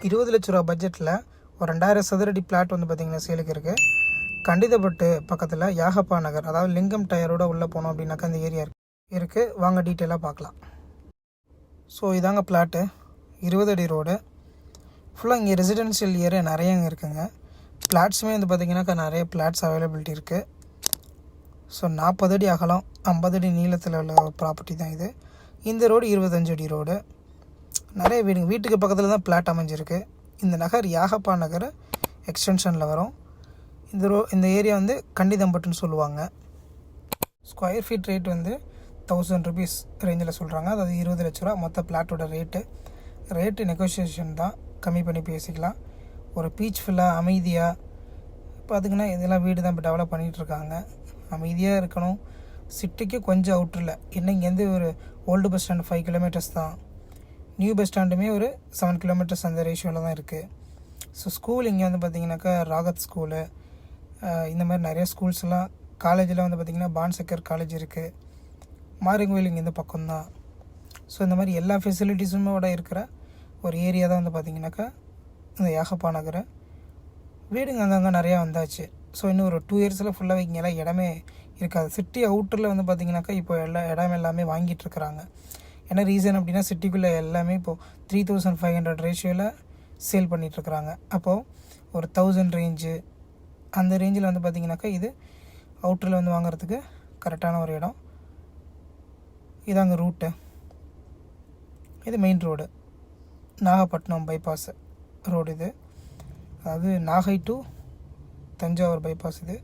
20 லட்ச ரூபா பட்ஜெட்டில் ஒரு 2000 சதுரடி பிளாட் வந்து பார்த்திங்கன்னா சேலுக்கு இருக்குது. கண்டிதப்பட்டு பக்கத்தில் யாகப்பா நகர், அதாவது லிங்கம் டயரோடு உள்ளே போனோம் அப்படின்னாக்கா அந்த ஏரியா இருக்குது. வாங்க டீட்டெயிலாக பார்க்கலாம். ஸோ இதாங்க பிளாட்டு, 20 அடி ரோடு. ஃபுல்லாக இங்கே ரெசிடென்ஷியல் ஏரியா நிறைய இங்கே இருக்குங்க. பிளாட்ஸுமே வந்து பார்த்திங்கனாக்கா நிறைய பிளாட்ஸ் அவைலபிலிட்டி இருக்குது. ஸோ 40 அடி அகலம், 50 அடி நீளத்தில் உள்ள ப்ராப்பர்ட்டி தான் இது. இந்த ரோடு 25 அடி ரோடு. நிறைய வீட்டுக்கு பக்கத்தில் தான் பிளாட் அமைஞ்சிருக்கு. இந்த நகர் யாகப்பா நகர் எக்ஸ்டென்ஷனில் வரும். இந்த ஏரியா வந்து கண்டிதம்பட்டுன்னு சொல்லுவாங்க. ஸ்கொயர் ஃபீட் ரேட் வந்து 1000 ருபீஸ் ரேஞ்சில் சொல்கிறாங்க. அதாவது 20 லட்ச ரூபா மொத்த பிளாட்டோட ரேட்டு நெகோசியேஷன் தான், கம்மி பண்ணி பேசிக்கலாம். ஒரு பீச்ஃபுல்லாக அமைதியாக பார்த்திங்கன்னா இதெல்லாம் வீடு தான் இப்போ டெவலப் பண்ணிகிட்ருக்காங்க. அமைதியாக இருக்கணும். சிட்டிக்கு கொஞ்சம் அவுட்டரில், என்ன இங்கேருந்து ஒரு ஓல்டு பஸ் ஸ்டாண்டு 5 கிலோமீட்டர்ஸ் தான். நியூ பஸ் ஸ்டாண்டுமே ஒரு 7 கிலோமீட்டர்ஸ் அந்த ரேஷியோவில் தான் இருக்குது. ஸோ ஸ்கூல் இங்கே வந்து பார்த்திங்கனாக்கா ராகத் ஸ்கூலு, இந்த மாதிரி நிறைய ஸ்கூல்ஸ்லாம், காலேஜில் வந்து பார்த்திங்கன்னா பான்சக்கர் காலேஜ் இருக்குது. மாரிங்கோயில் இங்கேருந்து பக்கம்தான். ஸோ இந்த மாதிரி எல்லா ஃபெசிலிட்டிஸுமோட இருக்கிற ஒரு ஏரியா தான் வந்து பார்த்திங்கனாக்கா இந்த யாகப்பா நகர். வீடுங்க அங்கங்கே நிறையா வந்தாச்சு. ஸோ இன்னும் ஒரு 2 இயர்ஸில் ஃபுல்லாக இங்கெல்லாம் இடமே இருக்காது. சிட்டி அவுட்டரில் வந்து பார்த்திங்கனாக்கா இப்போ எல்லாமே வாங்கிட்டு இருக்கிறாங்க. என்ன ரீசன் அப்படின்னா, சிட்டிக்குள்ளே எல்லாமே இப்போது 3500 ரேஷியோவில் சேல் பண்ணிகிட்ருக்குறாங்க. அப்போது ஒரு 1000 ரேஞ்சு அந்த ரேஞ்சில் வந்து பார்த்திங்கனாக்கா இது அவுட்டரில் வந்து வாங்குறதுக்கு கரெக்டான ஒரு இடம். இதாங்க ரூட்டு. இது main road, Nagapattinam bypass road இது. அதாவது நாகை டு தஞ்சாவூர் பைபாஸ் இது.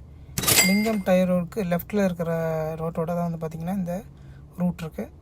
லிங்கம் டயர் ரோடுக்கு லெஃப்ட்டில் இருக்கிற ரோட்டோட தான் வந்து பார்த்திங்கன்னா இந்த ரூட் இருக்குது.